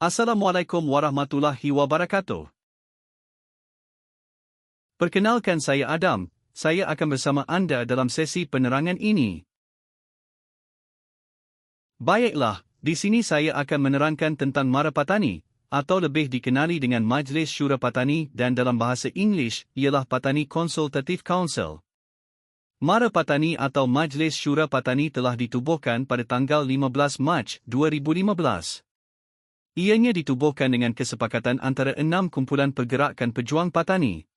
Assalamualaikum warahmatullahi wabarakatuh. Perkenalkan, saya Adam. Saya akan bersama anda dalam sesi penerangan ini. Baiklah, di sini saya akan menerangkan tentang Mara Patani, atau lebih dikenali dengan Majlis Syura Patani dan dalam bahasa Inggeris ialah Patani Consultative Council. Mara Patani atau Majlis Syura Patani telah ditubuhkan pada tanggal 15 Mac 2015. Ianya ditubuhkan dengan kesepakatan antara 6 kumpulan pergerakan pejuang Patani.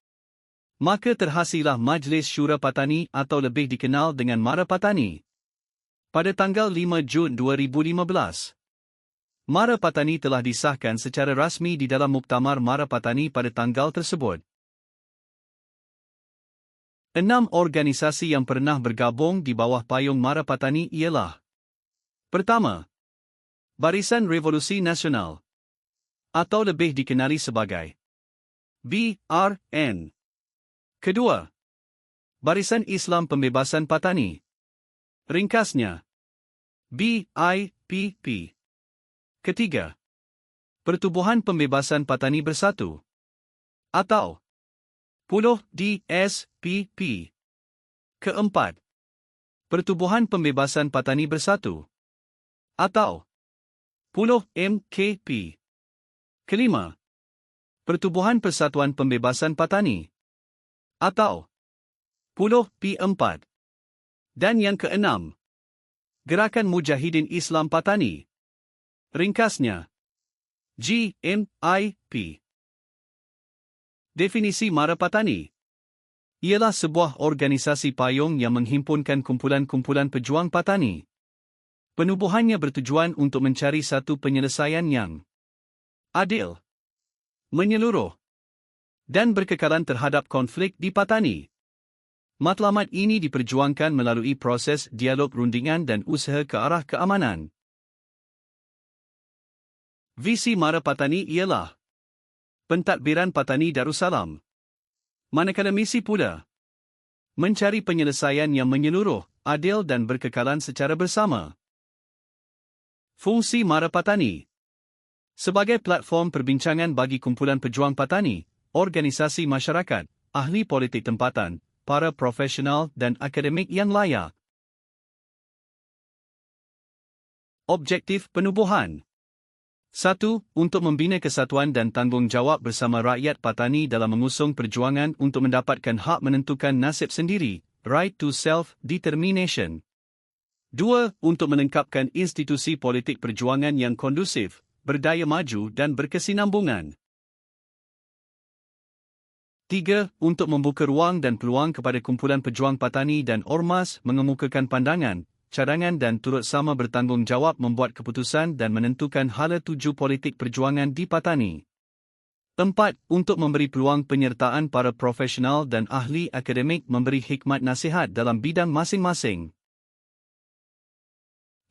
Maka terhasillah Majlis Syura Patani atau lebih dikenal dengan Mara Patani. Pada tanggal 5 Jun 2015, Mara Patani telah disahkan secara rasmi di dalam Muktamar Mara Patani pada tanggal tersebut. 6 organisasi yang pernah bergabung di bawah payung Mara Patani ialah: pertama, Barisan Revolusi Nasional, atau lebih dikenali sebagai BRN. Kedua, Barisan Islam Pembebasan Patani, ringkasnya BIPP. Ketiga, Pertubuhan Pembebasan Patani Bersatu, atau PULOH DSPP. Keempat, Pertubuhan Pembebasan Patani Bersatu, atau PULOH MKP. Kelima, Pertubuhan Persatuan Pembebasan Patani, atau PULOH P4. Dan yang keenam, Gerakan Mujahidin Islam Patani, ringkasnya GMIP. Definisi Mara Patani ialah sebuah organisasi payung yang menghimpunkan kumpulan-kumpulan pejuang Patani. Penubuhannya bertujuan untuk mencari satu penyelesaian yang adil, menyeluruh, dan berkekalan terhadap konflik di Patani. Matlamat ini diperjuangkan melalui proses dialog rundingan dan usaha ke arah keamanan. Visi Mara Patani ialah pentadbiran Patani Darussalam, manakala misi pula mencari penyelesaian yang menyeluruh, adil dan berkekalan secara bersama. Fungsi Mara Patani sebagai platform perbincangan bagi kumpulan pejuang Patani, organisasi masyarakat, ahli politik tempatan, para profesional dan akademik yang layak. Objektif penubuhan: 1. Untuk membina kesatuan dan tanggungjawab bersama rakyat Patani dalam mengusung perjuangan untuk mendapatkan hak menentukan nasib sendiri, right to self-determination. 2. Untuk melengkapkan institusi politik perjuangan yang kondusif, berdaya maju dan berkesinambungan. 3. Untuk membuka ruang dan peluang kepada kumpulan pejuang Patani dan ormas mengemukakan pandangan, cadangan dan turut sama bertanggungjawab membuat keputusan dan menentukan hala tuju politik perjuangan di Patani. 4. Untuk memberi peluang penyertaan para profesional dan ahli akademik memberi hikmat nasihat dalam bidang masing-masing.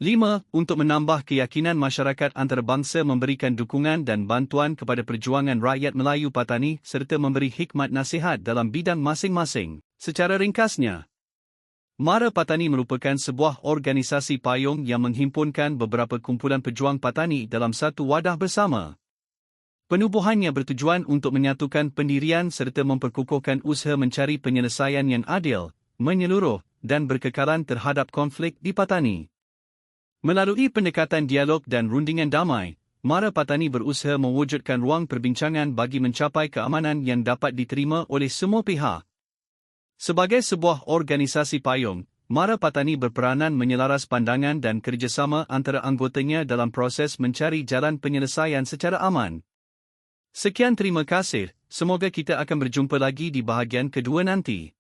5. Untuk menambah keyakinan masyarakat antarabangsa memberikan dukungan dan bantuan kepada perjuangan rakyat Melayu Patani serta memberi hikmat nasihat dalam bidang masing-masing. Secara ringkasnya, Mara Patani merupakan sebuah organisasi payung yang menghimpunkan beberapa kumpulan pejuang Patani dalam satu wadah bersama. Penubuhannya bertujuan untuk menyatukan pendirian serta memperkukuhkan usaha mencari penyelesaian yang adil, menyeluruh dan berkekalan terhadap konflik di Patani. Melalui pendekatan dialog dan rundingan damai, Mara Patani berusaha mewujudkan ruang perbincangan bagi mencapai keamanan yang dapat diterima oleh semua pihak. Sebagai sebuah organisasi payung, Mara Patani berperanan menyelaras pandangan dan kerjasama antara anggotanya dalam proses mencari jalan penyelesaian secara aman. Sekian, terima kasih, semoga kita akan berjumpa lagi di bahagian kedua nanti.